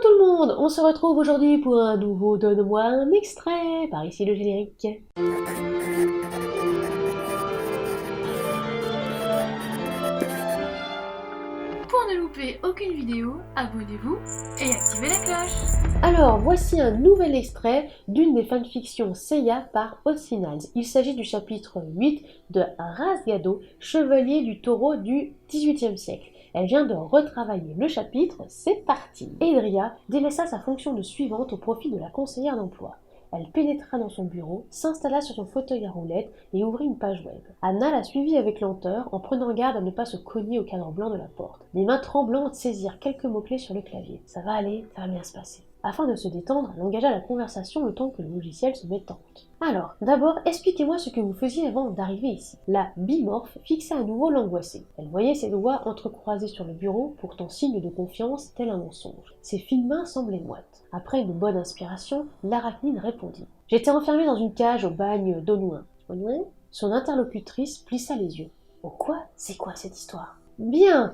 tout le monde, on se retrouve aujourd'hui pour un nouveau Donne-moi un extrait, par ici le générique. Pour ne louper aucune vidéo, abonnez-vous et activez la cloche. Alors, voici un nouvel extrait d'une des fanfictions Seiya par Osinals. Il s'agit du chapitre 8 de Rasgado, chevalier du taureau du XVIIIe siècle. Elle vient de retravailler le chapitre, c'est parti. Edria délaissa sa fonction de suivante au profit de la conseillère d'emploi. Elle pénétra dans son bureau, s'installa sur son fauteuil à roulettes et ouvrit une page web. Anna la suivit avec lenteur, en prenant garde à ne pas se cogner au cadre blanc de la porte. Les mains tremblantes saisirent quelques mots-clés sur le clavier. Ça va aller, ça va bien se passer. Afin de se détendre, elle engagea la conversation le temps que le logiciel se mette en route. Alors, d'abord, expliquez-moi ce que vous faisiez avant d'arriver ici. La bimorphe fixa à nouveau l'angoissée. Elle voyait ses doigts entrecroisés sur le bureau, pourtant signe de confiance, tel un mensonge. Ses fines mains semblaient moites. Après une bonne inspiration, l'arachnide répondit. « J'étais enfermée dans une cage au bagne d'Onouin. » Son interlocutrice plissa les yeux. « Oh quoi? C'est quoi cette histoire ?» Bien,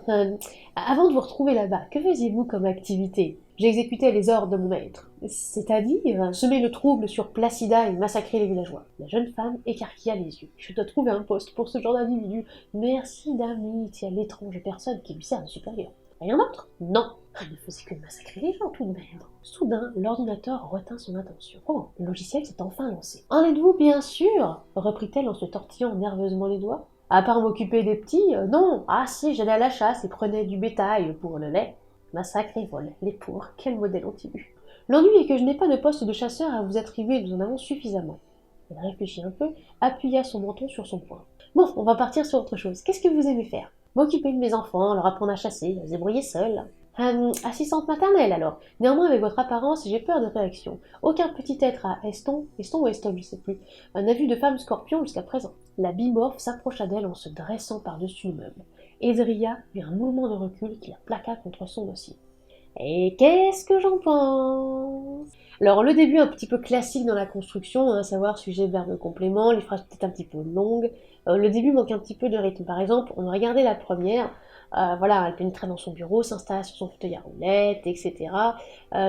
avant de vous retrouver là-bas, que faisiez-vous comme activité? J'exécutais les ordres de mon maître. C'est-à-dire, semer le trouble sur Placida et massacrer les villageois. La jeune femme écarquilla les yeux. Je dois trouver un poste pour ce genre d'individu. Merci d'amitié à l'étrange personne qui lui sert de supérieur. Rien d'autre? Non. Elle ne faisait que massacrer les gens tout de même. Soudain, l'ordinateur retint son attention. Oh, le logiciel s'est enfin lancé. En êtes-vous bien sûr? Reprit-elle en se tortillant nerveusement les doigts. À part m'occuper des petits, non. Ah si, j'allais à la chasse et prenais du bétail pour le lait. Massacre et vol, les pauvres, quel modèle ont-ils eu? L'ennui est que je n'ai pas de poste de chasseur à vous attribuer, nous en avons suffisamment. Elle réfléchit un peu, appuya son menton sur son poing. Bon, on va partir sur autre chose. Qu'est-ce que vous aimez faire? M'occuper de mes enfants, leur apprendre à chasser, les débrouiller seule. Assistante maternelle alors. Néanmoins, avec votre apparence, j'ai peur des réactions. Aucun petit être à Eston ou Eston, je sais plus, n'a vu de femme scorpion jusqu'à présent. La bimorphe s'approcha d'elle en se dressant par-dessus le meuble. Edria eut un mouvement de recul qui la plaqua contre son dossier. Et qu'est-ce que j'en pense? Alors le début un petit peu classique dans la construction, à savoir sujet, verbe, complément, les phrases peut-être un petit peu longues. Le début manque un petit peu de rythme. Par exemple, on a regardé la première, voilà, elle pénétra dans son bureau, s'installa sur son fauteuil à roulettes, etc.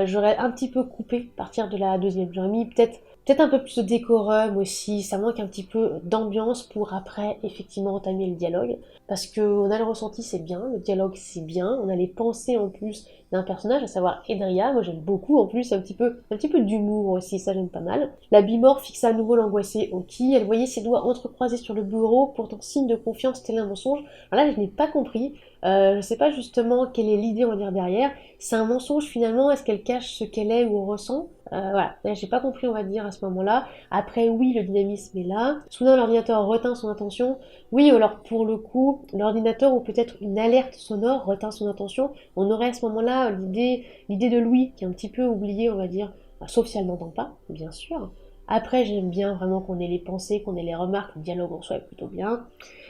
J'aurais un petit peu coupé à partir de la deuxième. J'aurais mis peut-être un peu plus de décorum aussi, ça manque un petit peu d'ambiance pour après effectivement entamer le dialogue. Parce qu'on a le ressenti, c'est bien, le dialogue c'est bien, on a les pensées en plus d'un personnage, à savoir Edria, moi j'aime beaucoup, en plus un petit peu d'humour aussi, ça j'aime pas mal. La bimorphe fixa à nouveau l'angoissée au qui, elle voyait ses doigts entrecroisés sur le bureau, pourtant signe de confiance tel un mensonge. Alors là je n'ai pas compris, je sais pas justement quelle est l'idée on va dire derrière, c'est un mensonge finalement, est-ce qu'elle cache ce qu'elle est ou ressent? Voilà, j'ai pas compris on va dire à ce moment-là. Après oui, le dynamisme est là. Soudain l'ordinateur retint son attention. Oui, alors pour le coup, l'ordinateur ou peut-être une alerte sonore retint son attention. On aurait à ce moment-là l'idée de Louis qui est un petit peu oubliée on va dire, sauf si elle n'entend pas, bien sûr. Après, j'aime bien vraiment qu'on ait les pensées, qu'on ait les remarques, le dialogue en soi est plutôt bien.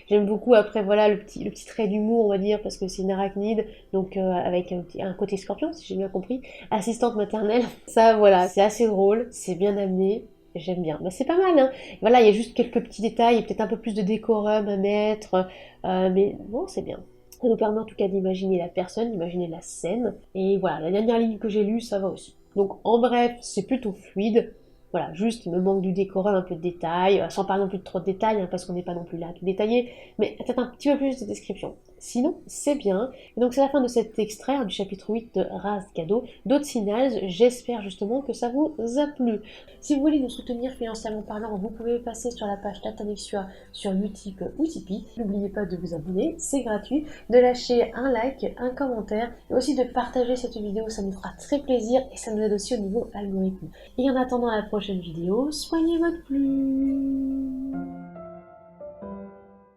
J'aime beaucoup après voilà le petit trait d'humour on va dire parce que c'est une arachnide donc avec un côté scorpion si j'ai bien compris, assistante maternelle. Ça voilà, c'est assez drôle, c'est bien amené, j'aime bien. Bah, c'est pas mal hein. Voilà, il y a juste quelques petits détails et peut-être un peu plus de décorum à mettre, mais bon c'est bien. Ça nous permet en tout cas d'imaginer la personne, d'imaginer la scène. Et voilà, la dernière ligne que j'ai lue, ça va aussi. Donc en bref, c'est plutôt fluide. Voilà, juste il me manque du décorum, un peu de détails, sans parler non plus de trop de détails, hein, parce qu'on n'est pas non plus là à tout détailler, mais peut-être un petit peu plus de description. Sinon, c'est bien. Et donc c'est la fin de cet extrait hein, du chapitre 8 de Rasgado d'Osinals. J'espère justement que ça vous a plu. Si vous voulez nous soutenir financièrement parlant, vous pouvez passer sur la page Tatanexua sur Utip ou Tipeee. N'oubliez pas de vous abonner, c'est gratuit, de lâcher un like, un commentaire, et aussi de partager cette vidéo, ça nous fera très plaisir et ça nous aide aussi au niveau algorithme. Et en attendant la prochaine vidéo, soignez votre plume.